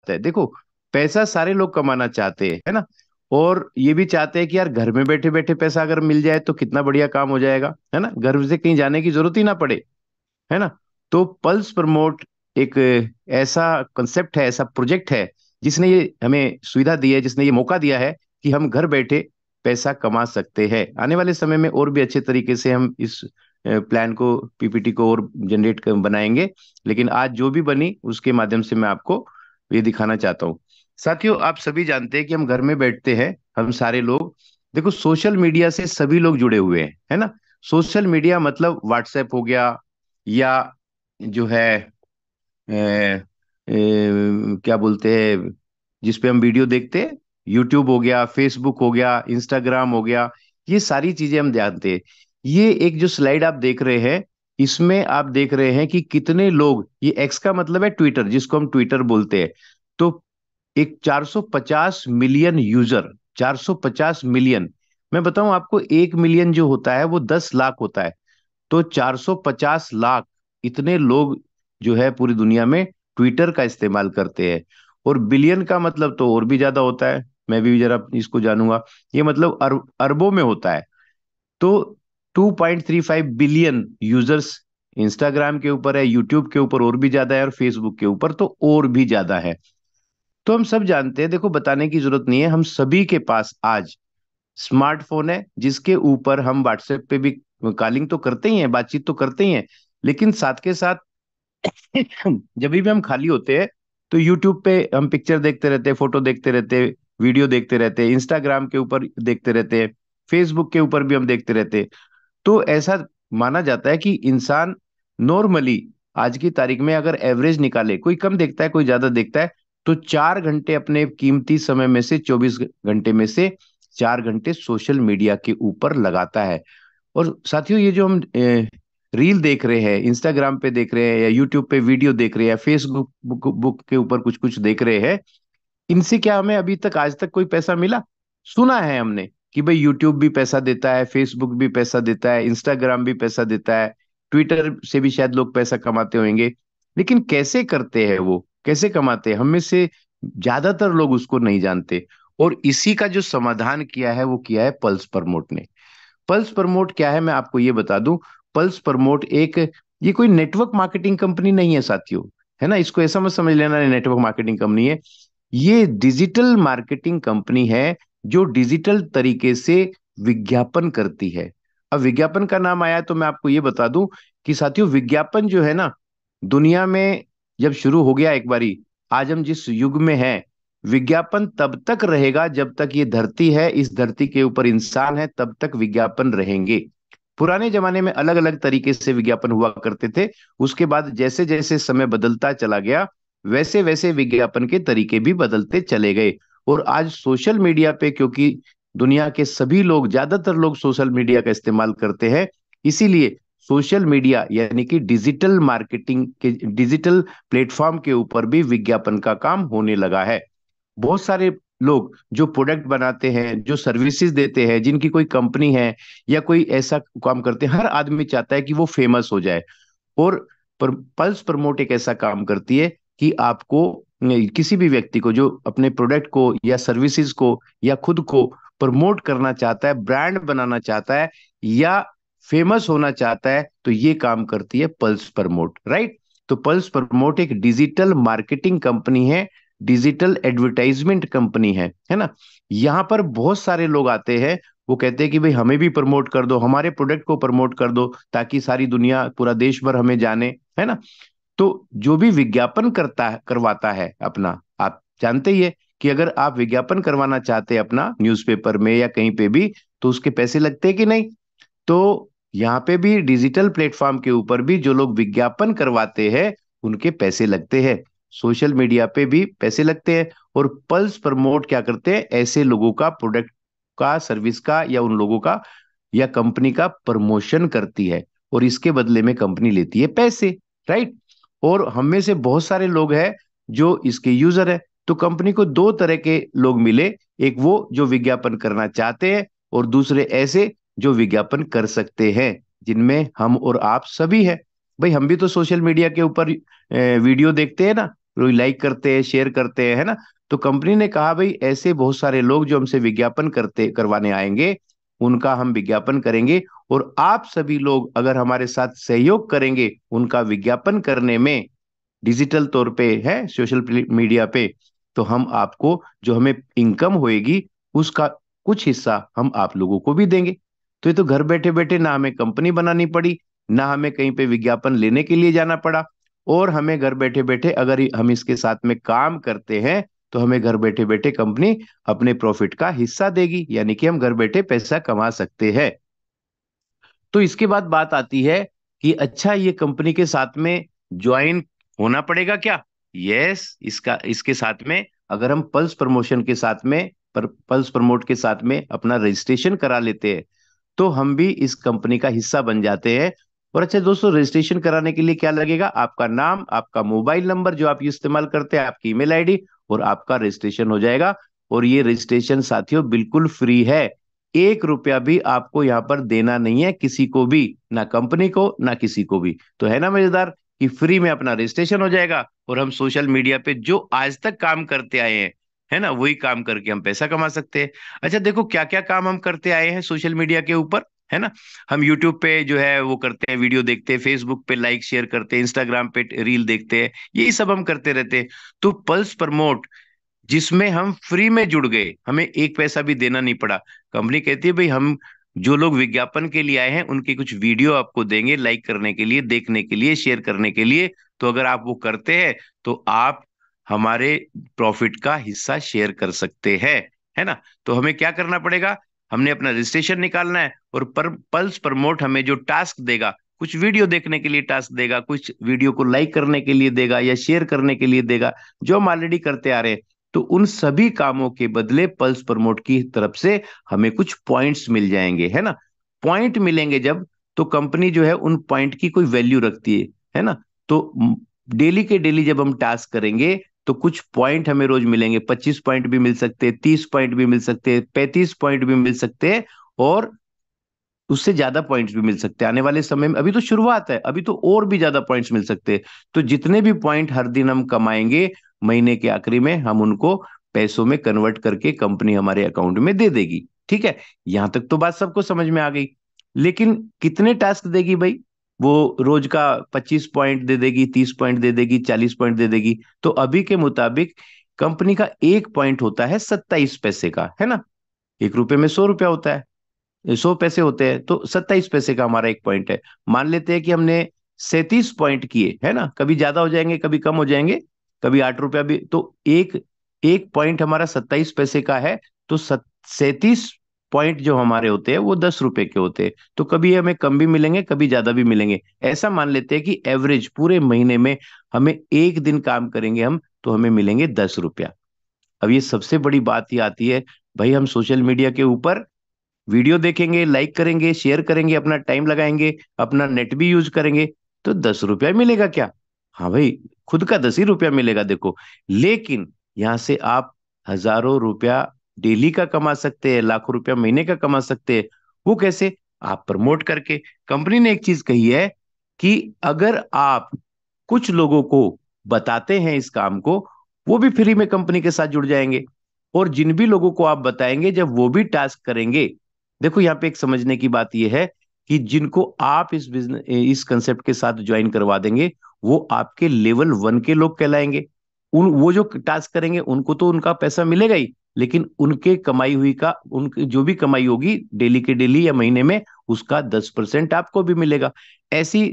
है। देखो, पैसा सारे लोग कमाना चाहते हैं, है ना। और ये भी चाहते हैं कि यार घर में बैठे बैठे पैसा अगर मिल जाए तो कितना बढ़िया काम हो जाएगा, है ना, घर से कहीं जाने की जरूरत ही ना पड़े, है ना। तो पल्स प्रमोट एक ऐसा कंसेप्ट है, ऐसा प्रोजेक्ट है जिसने ये हमें सुविधा दी है, जिसने ये मौका दिया है कि हम घर बैठे पैसा कमा सकते हैं। आने वाले समय में और भी अच्छे तरीके से हम इस प्लान को, पीपीटी को और जनरेट कर बनाएंगे। लेकिन आज जो भी बनी उसके माध्यम से मैं आपको ये दिखाना चाहता हूँ। साथियों, आप सभी जानते हैं कि हम घर में बैठते हैं, हम सारे लोग। देखो, सोशल मीडिया से सभी लोग जुड़े हुए हैं, है ना। सोशल मीडिया मतलब व्हाट्सएप हो गया, या जो है क्या बोलते हैं जिसपे हम वीडियो देखते हैं, यूट्यूब हो गया, फेसबुक हो गया, इंस्टाग्राम हो गया, ये सारी चीजें हम जानते हैं। ये एक जो स्लाइड आप देख रहे हैं, इसमें आप देख रहे हैं कि कितने लोग, ये एक्स का मतलब है ट्विटर, जिसको हम ट्विटर बोलते हैं। तो एक 450 मिलियन यूजर, 450 मिलियन। मैं बताऊं आपको, 1 मिलियन जो होता है वो 10 लाख होता है। तो 450 लाख, इतने लोग जो है पूरी दुनिया में ट्विटर का इस्तेमाल करते हैं। और बिलियन का मतलब तो और भी ज्यादा होता है, मैं भी जरा इसको जानूंगा। ये मतलब अरबों में होता है। तो 2.35 बिलियन यूजर्स इंस्टाग्राम के ऊपर है, यूट्यूब के ऊपर और भी ज्यादा है, और फेसबुक के ऊपर तो और भी ज्यादा है। तो हम सब जानते हैं, देखो बताने की जरूरत नहीं है, हम सभी के पास आज स्मार्टफोन है, जिसके ऊपर हम व्हाट्सएप पे भी कॉलिंग तो करते ही हैं, बातचीत तो करते ही हैं। लेकिन साथ के साथ जब भी हम खाली होते हैं तो यूट्यूब पे हम पिक्चर देखते रहते हैं, फोटो देखते रहते हैं, वीडियो देखते रहते हैं, इंस्टाग्राम के ऊपर देखते रहते हैं, फेसबुक के ऊपर भी हम देखते रहते हैं। तो ऐसा माना जाता है कि इंसान नॉर्मली आज की तारीख में अगर एवरेज निकाले, कोई कम देखता है कोई ज्यादा देखता है, तो 4 घंटे अपने कीमती समय में से, 24 घंटे में से 4 घंटे सोशल मीडिया के ऊपर लगाता है। और साथियों, ये जो हम रील देख रहे हैं, इंस्टाग्राम पे देख रहे हैं, या यूट्यूब पे वीडियो देख रहे हैं, फेसबुक बुक के ऊपर कुछ कुछ देख रहे हैं, इनसे क्या हमें अभी तक, आज तक कोई पैसा मिला? सुना है हमने कि भाई यूट्यूब भी पैसा देता है, फेसबुक भी पैसा देता है, इंस्टाग्राम भी पैसा देता है, ट्विटर से भी शायद लोग पैसा कमाते होंगे। लेकिन कैसे करते हैं, वो कैसे कमाते हैं, हम में से ज्यादातर लोग उसको नहीं जानते। और इसी का जो समाधान किया है वो किया है पल्स प्रमोट ने। पल्स प्रमोट क्या है, मैं आपको ये बता दूं। पल्स प्रमोट एक, ये कोई नेटवर्क मार्केटिंग कंपनी नहीं है साथियों, है ना। इसको ऐसा मत समझ लेना, नेटवर्क मार्केटिंग कंपनी है। ये डिजिटल मार्केटिंग कंपनी है, जो डिजिटल तरीके से विज्ञापन करती है। अब विज्ञापन का नाम आया तो मैं आपको ये बता दूं कि साथियों, विज्ञापन जो है ना, दुनिया में जब शुरू हो गया एक बारी, आज हम जिस युग में हैं, विज्ञापन तब तक रहेगा जब तक ये धरती है, इस धरती के ऊपर इंसान है, तब तक विज्ञापन रहेंगे। पुराने जमाने में अलग अलग तरीके से विज्ञापन हुआ करते थे। उसके बाद जैसे जैसे समय बदलता चला गया, वैसे वैसे विज्ञापन के तरीके भी बदलते चले गए। और आज सोशल मीडिया पे, क्योंकि दुनिया के सभी लोग, ज्यादातर लोग सोशल मीडिया का इस्तेमाल करते हैं, इसीलिए सोशल मीडिया यानी कि डिजिटल मार्केटिंग के, डिजिटल प्लेटफॉर्म के ऊपर भी विज्ञापन का काम होने लगा है। बहुत सारे लोग जो प्रोडक्ट बनाते हैं, जो सर्विसेज देते हैं, जिनकी कोई कंपनी है या कोई ऐसा काम करते हैं, हर आदमी चाहता है कि वो फेमस हो जाए। और पल्स प्रमोट एक ऐसा काम करती है कि आपको, किसी भी व्यक्ति को जो अपने प्रोडक्ट को या सर्विसेज को या खुद को प्रमोट करना चाहता है, ब्रांड बनाना चाहता है, या फेमस होना चाहता है, तो ये काम करती है पल्स प्रमोट, राइट। तो पल्स प्रमोट एक डिजिटल मार्केटिंग कंपनी है, डिजिटल एडवर्टाइजमेंट कंपनी है ना। यहाँ पर बहुत सारे लोग आते हैं, वो कहते हैं कि भाई हमें भी प्रमोट कर दो, हमारे प्रोडक्ट को प्रमोट कर दो, ताकि सारी दुनिया, पूरा देश भर हमें जाने, है ना। तो जो भी विज्ञापन करता है, करवाता है अपना, आप जानते ही है कि अगर आप विज्ञापन करवाना चाहते हैं अपना न्यूज़पेपर में या कहीं पे भी, तो उसके पैसे लगते हैं कि नहीं। तो यहाँ पे भी डिजिटल प्लेटफॉर्म के ऊपर भी जो लोग विज्ञापन करवाते हैं, उनके पैसे लगते हैं। सोशल मीडिया पे भी पैसे लगते हैं। और पल्स प्रमोट क्या करते हैं, ऐसे लोगों का, प्रोडक्ट का, सर्विस का, या उन लोगों का या कंपनी का प्रमोशन करती है, और इसके बदले में कंपनी लेती है पैसे, राइट। और हम में से बहुत सारे लोग हैं जो इसके यूजर है। तो कंपनी को दो तरह के लोग मिले, एक वो जो विज्ञापन करना चाहते हैं, और दूसरे ऐसे जो विज्ञापन कर सकते हैं, जिनमें हम और आप सभी हैं। भाई हम भी तो सोशल मीडिया के ऊपर वीडियो देखते हैं ना, लोग लाइक करते हैं, शेयर करते हैं, है ना। तो कंपनी ने कहा भाई ऐसे बहुत सारे लोग जो हमसे विज्ञापन करते करवाने आएंगे, उनका हम विज्ञापन करेंगे, और आप सभी लोग अगर हमारे साथ सहयोग करेंगे उनका विज्ञापन करने में, डिजिटल तौर पे है, सोशल मीडिया पे, तो हम आपको जो हमें इनकम होएगी उसका कुछ हिस्सा हम आप लोगों को भी देंगे। तो ये तो घर बैठे बैठे ना हमें कंपनी बनानी पड़ी, ना हमें कहीं पे विज्ञापन लेने के लिए जाना पड़ा, और हमें घर बैठे बैठे अगर हम इसके साथ में काम करते हैं तो हमें घर बैठे बैठे कंपनी अपने प्रॉफिट का हिस्सा देगी, यानी कि हम घर बैठे पैसा कमा सकते हैं। तो इसके बाद बात आती है कि अच्छा ये कंपनी के साथ में ज्वाइन होना पड़ेगा क्या? यस, इसका इसके साथ में अगर हम पल्स प्रमोशन के साथ में पल्स प्रमोट के साथ में अपना रजिस्ट्रेशन करा लेते हैं तो हम भी इस कंपनी का हिस्सा बन जाते हैं। और अच्छा दोस्तों, रजिस्ट्रेशन कराने के लिए क्या लगेगा? आपका नाम, आपका मोबाइल नंबर जो आप इस्तेमाल करते हैं, आपकी ईमेल आईडी, और आपका रजिस्ट्रेशन हो जाएगा। और ये रजिस्ट्रेशन साथियों बिल्कुल फ्री है, 1 रुपया भी आपको यहाँ पर देना नहीं है किसी को भी, ना कंपनी को ना किसी को भी। तो है ना मजेदार कि फ्री में अपना रजिस्ट्रेशन हो जाएगा और हम सोशल मीडिया पे जो आज तक काम करते आए हैं, है ना, वही काम करके हम पैसा कमा सकते हैं। अच्छा देखो क्या क्या काम हम करते आए हैं सोशल मीडिया के ऊपर, है ना। हम यूट्यूब पे जो है वो करते हैं, वीडियो देखते हैं, फेसबुक पे लाइक शेयर करते हैं, इंस्टाग्राम पे रील देखते हैं, यही सब हम करते रहते हैं। तो पल्स प्रमोट जिसमें हम फ्री में जुड़ गए, हमें एक पैसा भी देना नहीं पड़ा। कंपनी कहती है भाई हम जो लोग विज्ञापन के लिए आए हैं उनकी कुछ वीडियो आपको देंगे लाइक करने के लिए, देखने के लिए, शेयर करने के लिए। तो अगर आप वो करते हैं तो आप हमारे प्रॉफिट का हिस्सा शेयर कर सकते हैं, है ना। तो हमें क्या करना पड़ेगा? हमने अपना रजिस्ट्रेशन निकालना है, और पल्स प्रमोट हमें जो टास्क देगा, कुछ वीडियो देखने के लिए टास्क देगा, कुछ वीडियो को लाइक करने के लिए देगा या शेयर करने के लिए देगा, जो हम ऑलरेडी करते आ रहे हैं। तो उन सभी कामों के बदले पल्स प्रमोट की तरफ से हमें कुछ पॉइंट्स मिल जाएंगे, है ना। पॉइंट मिलेंगे जब, तो कंपनी जो है उन पॉइंट की कोई वैल्यू रखती है ना। तो डेली के डेली जब हम टास्क करेंगे तो कुछ पॉइंट हमें रोज मिलेंगे, 25 पॉइंट भी मिल सकते हैं, 30 पॉइंट भी मिल सकते हैं, 35 पॉइंट भी मिल सकते हैं, और उससे ज्यादा पॉइंट्स भी मिल सकते हैं आने वाले समय में। अभी तो शुरुआत है, अभी तो और भी ज्यादा पॉइंट्स मिल सकते हैं। तो जितने भी पॉइंट हर दिन हम कमाएंगे, महीने के आखिरी में हम उनको पैसों में कन्वर्ट करके कंपनी हमारे अकाउंट में दे देगी। ठीक है, यहां तक तो बात सबको समझ में आ गई। लेकिन कितने टास्क देगी भाई? वो रोज का 25 पॉइंट दे देगी, 30 पॉइंट दे देगी, 40 पॉइंट दे देगी? तो अभी के मुताबिक कंपनी का एक पॉइंट होता है 27 पैसे का, है ना। 1 रुपए में 100 रुपया होता है, 100 पैसे होते हैं, तो 27 पैसे का हमारा एक पॉइंट है। मान लेते हैं कि हमने 37 पॉइंट किए, है ना, कभी ज्यादा हो जाएंगे कभी कम हो जाएंगे, कभी 8 रुपया भी, तो एक एक पॉइंट हमारा 27 पैसे का है। तो 37 पॉइंट जो हमारे होते हैं वो 10 रुपए के होते हैं। तो कभी हमें कम भी मिलेंगे, कभी ज्यादा भी मिलेंगे। ऐसा मान लेते हैं कि एवरेज पूरे महीने में हमें एक दिन काम करेंगे हम तो हमें मिलेंगे 10 रुपया। अब ये सबसे बड़ी बात ये आती है, भाई हम सोशल मीडिया के ऊपर वीडियो देखेंगे, लाइक करेंगे, शेयर करेंगे, अपना टाइम लगाएंगे, अपना नेट भी यूज करेंगे, तो 10 रुपया मिलेगा क्या? हाँ भाई, खुद का 10 ही रुपया मिलेगा देखो। लेकिन यहां से आप हजारों रुपया डेली का कमा सकते हैं, लाखों रुपया महीने का कमा सकते हैं। वो कैसे? आप प्रमोट करके। कंपनी ने एक चीज कही है कि अगर आप कुछ लोगों को बताते हैं इस काम को, वो भी फ्री में कंपनी के साथ जुड़ जाएंगे। और जिन भी लोगों को आप बताएंगे जब वो भी टास्क करेंगे, देखो यहाँ पे एक समझने की बात यह है कि जिनको आप इस बिजनेस इस कंसेप्ट के साथ ज्वाइन करवा देंगे वो आपके लेवल 1 के लोग कहलाएंगे। उन वो जो टास्क करेंगे उनको तो उनका पैसा मिलेगा ही, लेकिन उनके कमाई हुई का, उनकी जो भी कमाई होगी डेली के डेली या महीने में, उसका 10% आपको भी मिलेगा। ऐसी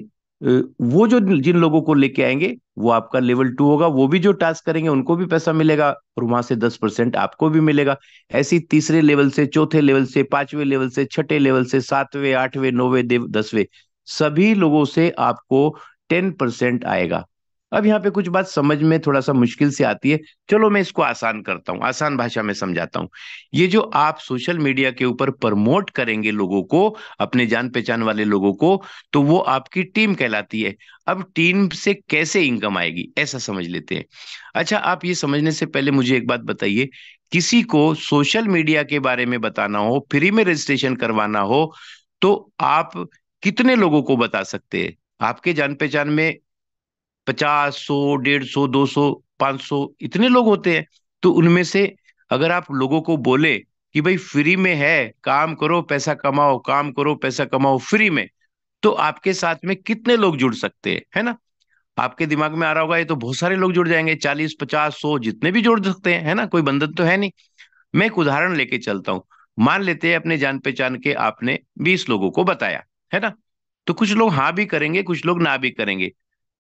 वो जो जिन लोगों को लेके आएंगे वो आपका लेवल 2 होगा, वो भी जो टास्क करेंगे उनको भी पैसा मिलेगा, और वहां से 10% आपको भी मिलेगा। ऐसी तीसरे लेवल से, चौथे लेवल से, पांचवें लेवल से, छठे लेवल से, सातवें, आठवें, नौवें, 10वें, सभी लोगों से आपको 10% आएगा। अब यहाँ पे कुछ बात समझ में थोड़ा सा मुश्किल से आती है, चलो मैं इसको आसान करता हूँ, आसान भाषा में समझाता हूँ। ये जो आप सोशल मीडिया के ऊपर प्रमोट करेंगे लोगों को, अपने जान पहचान वाले लोगों को, तो वो आपकी टीम कहलाती है। अब टीम से कैसे इनकम आएगी, ऐसा समझ लेते हैं। अच्छा, आप ये समझने से पहले मुझे एक बात बताइए, किसी को सोशल मीडिया के बारे में बताना हो, फ्री में रजिस्ट्रेशन करवाना हो, तो आप कितने लोगों को बता सकते हैं? आपके जान पहचान में 50, 100, 150, 200 500 इतने लोग होते हैं। तो उनमें से अगर आप लोगों को बोले कि भाई फ्री में है, काम करो पैसा कमाओ, काम करो पैसा कमाओ फ्री में, तो आपके साथ में कितने लोग जुड़ सकते हैं, है ना? आपके दिमाग में आ रहा होगा ये तो बहुत सारे लोग जुड़ जाएंगे, 40 50 100 जितने भी जुड़ सकते हैं, है ना? कोई बंधन तो है नहीं। मैं एक उदाहरण लेके चलता हूँ। मान लेते हैं अपने जान पहचान के आपने 20 लोगों को बताया, है ना? तो कुछ लोग हाँ भी करेंगे, कुछ लोग ना भी करेंगे।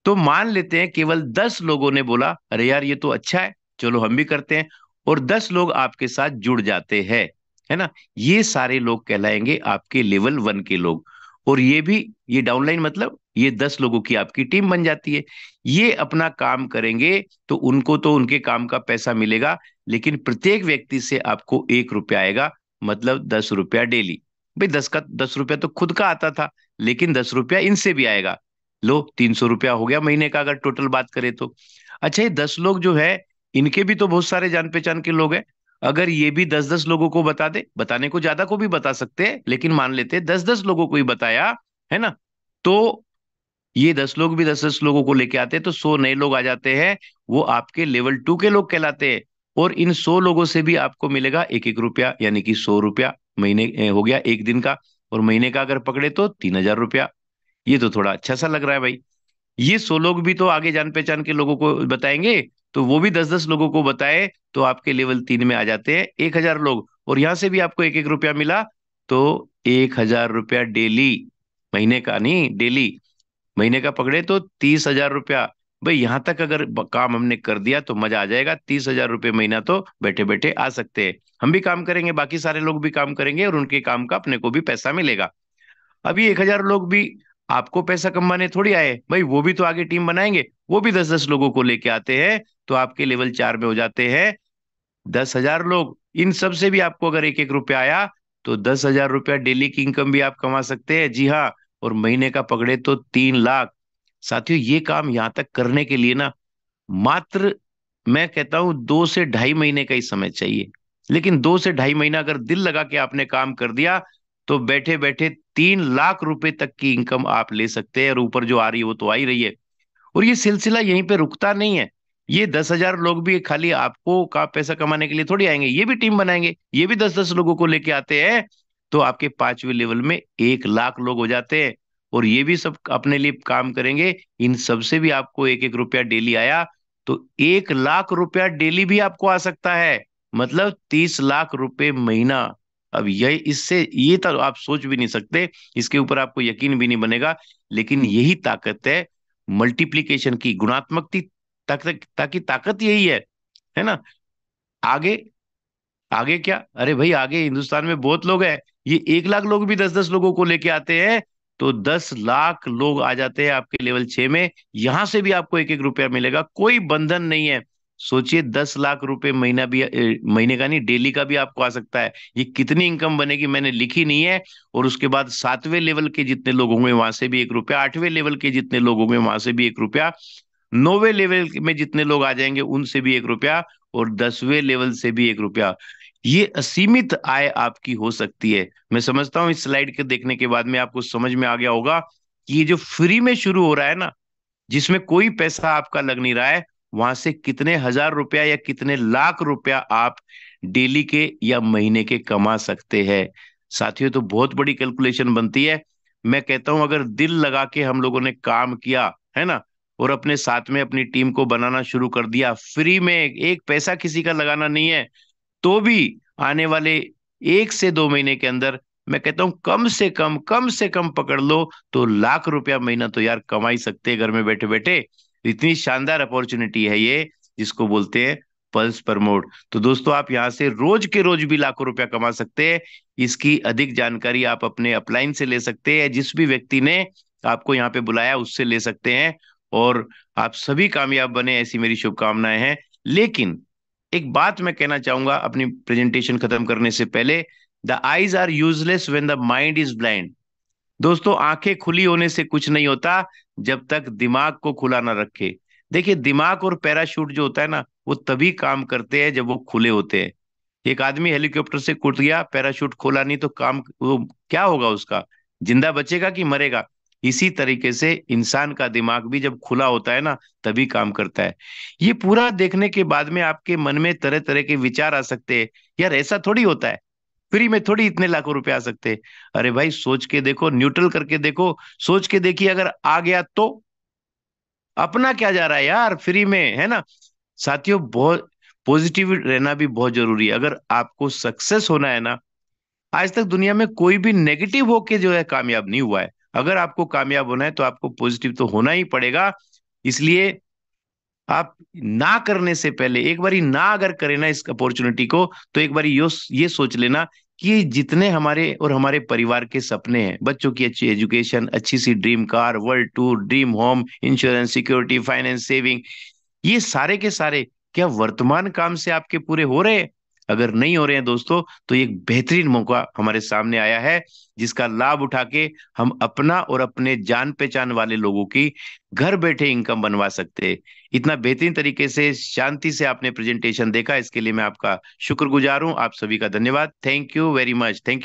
तो मान लेते हैं केवल 10 लोगों ने बोला अरे यार ये तो अच्छा है, चलो हम भी करते हैं, और 10 लोग आपके साथ जुड़ जाते हैं, है ना? ये सारे लोग कहलाएंगे आपके लेवल 1 के लोग। और ये भी, ये डाउनलाइन मतलब ये 10 लोगों की आपकी टीम बन जाती है। ये अपना काम करेंगे तो उनको तो उनके काम का पैसा मिलेगा, लेकिन प्रत्येक व्यक्ति से आपको 1 रुपया आएगा, मतलब 10 रुपया डेली। भाई 10 रुपया तो खुद का आता था, लेकिन 10 रुपया इनसे भी आएगा। लो 300 रुपया हो गया महीने का, अगर टोटल बात करें तो। अच्छा, ये 10 लोग जो है, इनके भी तो बहुत सारे जान पहचान के लोग हैं। अगर ये भी 10 10 लोगों को बता दे, बताने को ज्यादा को भी बता सकते हैं, लेकिन मान लेते हैं 10 10 लोगों को ही बताया, है ना? तो ये 10 लोग भी 10 10 लोगों को लेके आते हैं, तो 100 नए लोग आ जाते हैं। वो आपके लेवल 2 के लोग कहलाते हैं। और इन 100 लोगों से भी आपको मिलेगा 1 1 रुपया, यानी कि 100 रुपया महीने हो गया एक दिन का। और महीने का अगर पकड़े तो 3 हजार रुपया। ये तो थोड़ा अच्छा सा लग रहा है भाई। ये 100 लोग भी तो आगे जान पहचान के लोगों को बताएंगे, तो वो भी 10 10 लोगों को बताए, तो आपके लेवल 3 में आ जाते हैं 1 हजार लोग। और यहां से भी आपको 1 1 रुपया मिला। तो 1 हजार रुपया डेली, महीने का नहीं, डेली। महीने का पकड़े तो 30 हजार रुपया। भाई यहां तक अगर काम हमने कर दिया तो मजा आ जाएगा। 30 हजार रुपये महीना तो बैठे बैठे आ सकते हैं। हम भी काम करेंगे, बाकी सारे लोग भी काम करेंगे, और उनके काम का अपने को भी पैसा मिलेगा। अभी 1 हजार लोग भी आपको पैसा कमाने थोड़ी आए भाई, वो भी तो आगे टीम बनाएंगे, वो भी 10 10 लोगों को लेके आते हैं। तो आपके लेवल 4 में हो जाते हैं 10 हजार लोग। इन सब से भी आपको अगर 1 1 रुपया आया, तो 10 हजार रुपया डेली की इनकम भी आप कमा सकते हैं, जी हाँ। और महीने का पकड़े तो 3 लाख। साथियों, ये काम यहाँ तक करने के लिए ना, मात्र मैं कहता हूं 2 से ढाई महीने का ही समय चाहिए। लेकिन 2 से ढाई महीना अगर दिल लगा के आपने काम कर दिया, तो बैठे बैठे 3 लाख रुपए तक की इनकम आप ले सकते हैं। और ऊपर जो आ रही है वो तो आ ही रही है। और ये सिलसिला यहीं पे रुकता नहीं है। ये 10 हजार लोग भी खाली आपको का पैसा कमाने के लिए थोड़ी आएंगे, ये भी टीम बनाएंगे, ये भी 10 10 लोगों को लेके आते हैं। तो आपके 5वें लेवल में 1 लाख लोग हो जाते हैं। और ये भी सब अपने लिए काम करेंगे। इन सब से भी आपको 1 1 रुपया डेली आया, तो 1 लाख रुपया डेली भी आपको आ सकता है, मतलब 30 लाख रुपए महीना। अब यही, इससे ये तो आप सोच भी नहीं सकते, इसके ऊपर आपको यकीन भी नहीं बनेगा। लेकिन यही ताकत है मल्टीप्लिकेशन की, गुणात्मक ताकि ताकत यही है ना? आगे, आगे क्या, अरे भाई आगे हिंदुस्तान में बहुत लोग हैं। ये 1 लाख लोग भी 10 10 लोगों को लेके आते हैं, तो 10 लाख लोग आ जाते हैं आपके लेवल 6 में। यहां से भी आपको 1 1 रुपया मिलेगा, कोई बंधन नहीं है। सोचिए 10 लाख रुपए महीना भी, महीने का नहीं डेली का भी आपको आ सकता है। ये कितनी इनकम बनेगी मैंने लिखी नहीं है। और उसके बाद 7वें लेवल के जितने लोग होंगे वहां से भी 1 रुपया, 8वें लेवल के जितने लोग होंगे वहां से भी 1 रुपया, 9वें लेवल में जितने लोग आ जाएंगे उनसे भी 1 रुपया, और 10वें लेवल से भी 1 रुपया। ये असीमित आय आपकी हो सकती है। मैं समझता हूँ इस स्लाइड के देखने के बाद में आपको समझ में आ गया होगा कि ये जो फ्री में शुरू हो रहा है ना, जिसमें कोई पैसा आपका लग नहीं रहा है, वहां से कितने हजार रुपया या कितने लाख रुपया आप डेली के या महीने के कमा सकते हैं। साथियों, तो बहुत बड़ी कैलकुलेशन बनती है। मैं कहता हूं अगर दिल लगा के हम लोगों ने काम किया, है ना, और अपने साथ में अपनी टीम को बनाना शुरू कर दिया, फ्री में, एक पैसा किसी का लगाना नहीं है, तो भी आने वाले 1 से 2 महीने के अंदर, मैं कहता हूं कम से कम पकड़ लो तो लाख रुपया महीना तो यार कमा ही सकते हैं घर में बैठे बैठे। इतनी शानदार अपॉर्चुनिटी है ये, जिसको बोलते हैं पल्स प्रमोट। तो दोस्तों, आप यहाँ से रोज के रोज भी लाखों रुपया कमा सकते हैं। इसकी अधिक जानकारी आप अपने अपलाइन से ले सकते हैं, जिस भी व्यक्ति ने आपको यहाँ पे बुलाया उससे ले सकते हैं। और आप सभी कामयाब बने, ऐसी मेरी शुभकामनाएं हैं। लेकिन एक बात मैं कहना चाहूंगा अपनी प्रेजेंटेशन खत्म करने से पहले, the eyes are useless when the mind is blind. दोस्तों, आंखें खुली होने से कुछ नहीं होता जब तक दिमाग को खुला ना रखे। देखिए, दिमाग और पैराशूट जो होता है ना, वो तभी काम करते हैं जब वो खुले होते हैं। एक आदमी हेलीकॉप्टर से कूद गया, पैराशूट खोला नहीं, तो काम वो क्या होगा उसका? जिंदा बचेगा कि मरेगा? इसी तरीके से इंसान का दिमाग भी जब खुला होता है ना, तभी काम करता है। ये पूरा देखने के बाद में आपके मन में तरह तरह के विचार आ सकते हैं। यार ऐसा थोड़ी होता है, फ्री में थोड़ी इतने लाखों रुपए आ सकते हैं। अरे भाई सोच के देखो, न्यूट्रल करके देखो, सोच के देखिए अगर आ गया तो अपना क्या जा रहा है यार, फ्री में है ना। साथियों, बहुत पॉजिटिव रहना भी बहुत जरूरी है। अगर आपको सक्सेस होना है ना, आज तक दुनिया में कोई भी नेगेटिव होके जो है कामयाब नहीं हुआ है। अगर आपको कामयाब होना है तो आपको पॉजिटिव तो होना ही पड़ेगा। इसलिए आप ना करने से पहले एक बारी ना अगर करें ना इस अपॉर्चुनिटी को, तो एक बारी ये सोच लेना कि जितने हमारे और हमारे परिवार के सपने हैं, बच्चों की अच्छी एजुकेशन, अच्छी सी dream car, world tour, dream home, insurance, security, finance, saving, ये सारे के सारे क्या वर्तमान काम से आपके पूरे हो रहे हैं? अगर नहीं हो रहे हैं दोस्तों, तो एक बेहतरीन मौका हमारे सामने आया है, जिसका लाभ उठा के हम अपना और अपने जान पहचान वाले लोगों की घर बैठे इनकम बनवा सकते हैं। इतना बेहतरीन तरीके से शांति से आपने प्रेजेंटेशन देखा, इसके लिए मैं आपका शुक्रगुजार हूं। आप सभी का धन्यवाद। Thank you very much. Thank you.